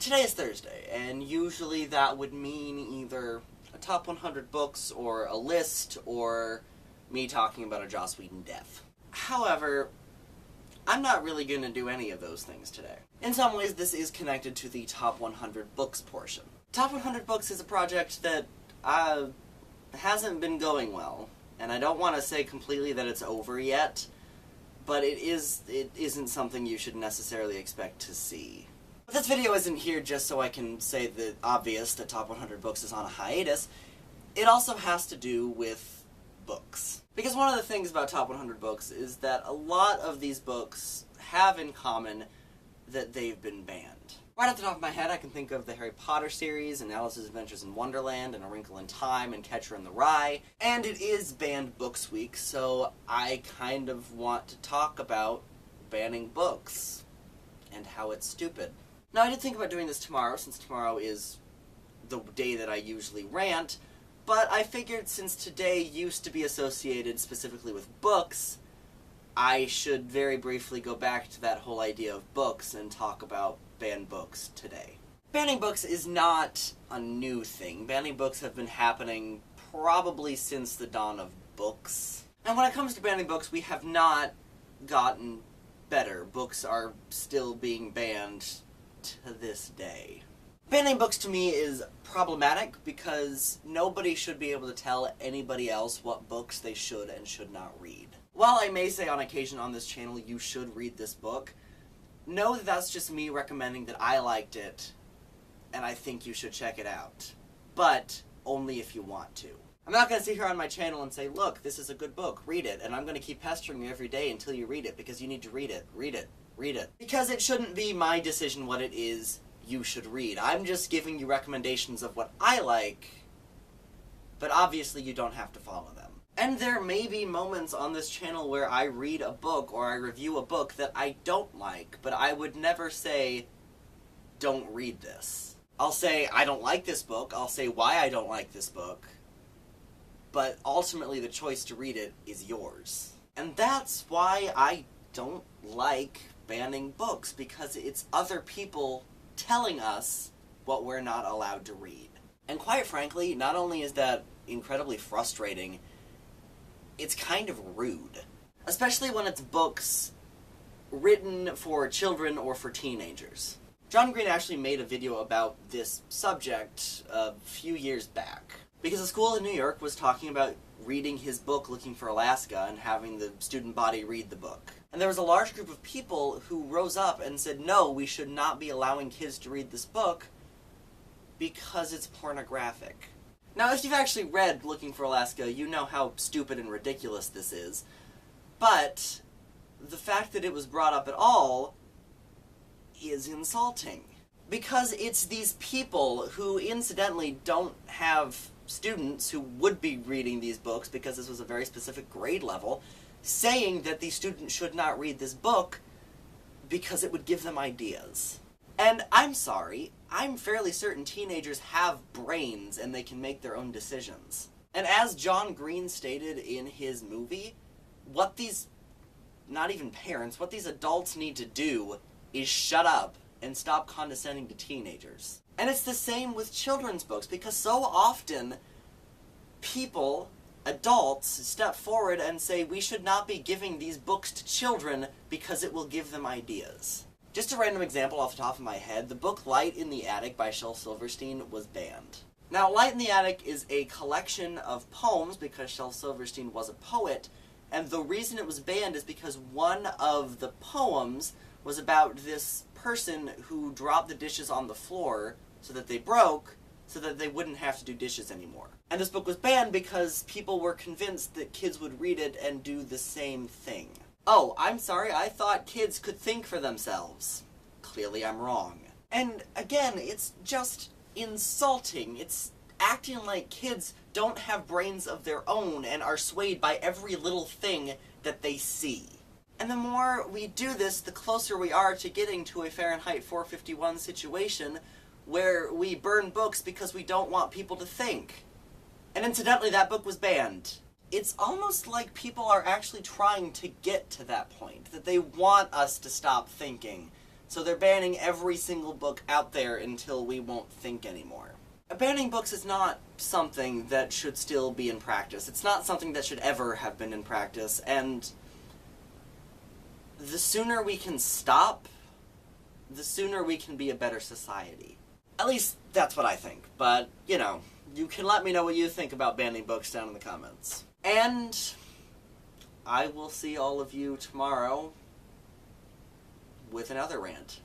Today is Thursday, and usually that would mean either a top 100 books, or a list, or me talking about a Joss Whedon death. However, I'm not really going to do any of those things today. In some ways, this is connected to the top 100 books portion. Top 100 books is a project that hasn't been going well, and I don't want to say completely that it's over yet, but it isn't something you should necessarily expect to see. But this video isn't here just so I can say the obvious that Top 100 Books is on a hiatus. It also has to do with books. Because one of the things about Top 100 Books is that a lot of these books have in common that they've been banned. Right off the top of my head, I can think of the Harry Potter series, and Alice's Adventures in Wonderland, and A Wrinkle in Time, and Catcher in the Rye. And it is Banned Books Week, so I kind of want to talk about banning books and how it's stupid. Now, I did think about doing this tomorrow, since tomorrow is the day that I usually rant, but I figured since today used to be associated specifically with books, I should very briefly go back to that whole idea of books and talk about banned books today. Banning books is not a new thing. Banning books have been happening probably since the dawn of books. And when it comes to banning books, we have not gotten better. Books are still being banned to this day. Banning books to me is problematic because nobody should be able to tell anybody else what books they should and should not read. While I may say on occasion on this channel you should read this book, know that that's just me recommending that I liked it and I think you should check it out. But only if you want to. I'm not going to sit here on my channel and say, look, this is a good book, read it, and I'm going to keep pestering you every day until you read it because you need to read it, read it, read it. Because it shouldn't be my decision what it is you should read. I'm just giving you recommendations of what I like, but obviously you don't have to follow them. And there may be moments on this channel where I read a book or I review a book that I don't like, but I would never say, don't read this. I'll say, I don't like this book, I'll say why I don't like this book, but ultimately the choice to read it is yours. And that's why I don't like banning books, because it's other people telling us what we're not allowed to read. And quite frankly, not only is that incredibly frustrating, it's kind of rude. Especially when it's books written for children or for teenagers. John Green actually made a video about this subject a few years back. Because a school in New York was talking about reading his book Looking for Alaska and having the student body read the book. And there was a large group of people who rose up and said, no, we should not be allowing kids to read this book because it's pornographic. Now, if you've actually read Looking for Alaska, you know how stupid and ridiculous this is. But the fact that it was brought up at all is insulting. Because it's these people who, incidentally, don't have students who would be reading these books, because this was a very specific grade level, saying that the student should not read this book because it would give them ideas. And I'm sorry, I'm fairly certain teenagers have brains and they can make their own decisions. And as John Green stated in his movie, what these, not even parents, what these adults need to do is shut up and stop condescending to teenagers. And it's the same with children's books, because so often people, adults, step forward and say we should not be giving these books to children because it will give them ideas. Just a random example off the top of my head, the book Light in the Attic by Shel Silverstein was banned. Now, Light in the Attic is a collection of poems because Shel Silverstein was a poet, and the reason it was banned is because one of the poems was about this person who dropped the dishes on the floor so that they broke, so that they wouldn't have to do dishes anymore. And this book was banned because people were convinced that kids would read it and do the same thing. Oh, I'm sorry, I thought kids could think for themselves. Clearly I'm wrong. And again, it's just insulting. It's acting like kids don't have brains of their own and are swayed by every little thing that they see. And the more we do this, the closer we are to getting to a Fahrenheit 451 situation where we burn books because we don't want people to think. And incidentally, that book was banned. It's almost like people are actually trying to get to that point, that they want us to stop thinking, So they're banning every single book out there until we won't think anymore. Banning books is not something that should still be in practice. It's not something that should ever have been in practice, and the sooner we can stop, the sooner we can be a better society. At least, that's what I think. But, you know, you can let me know what you think about banning books down in the comments. And I will see all of you tomorrow with another rant.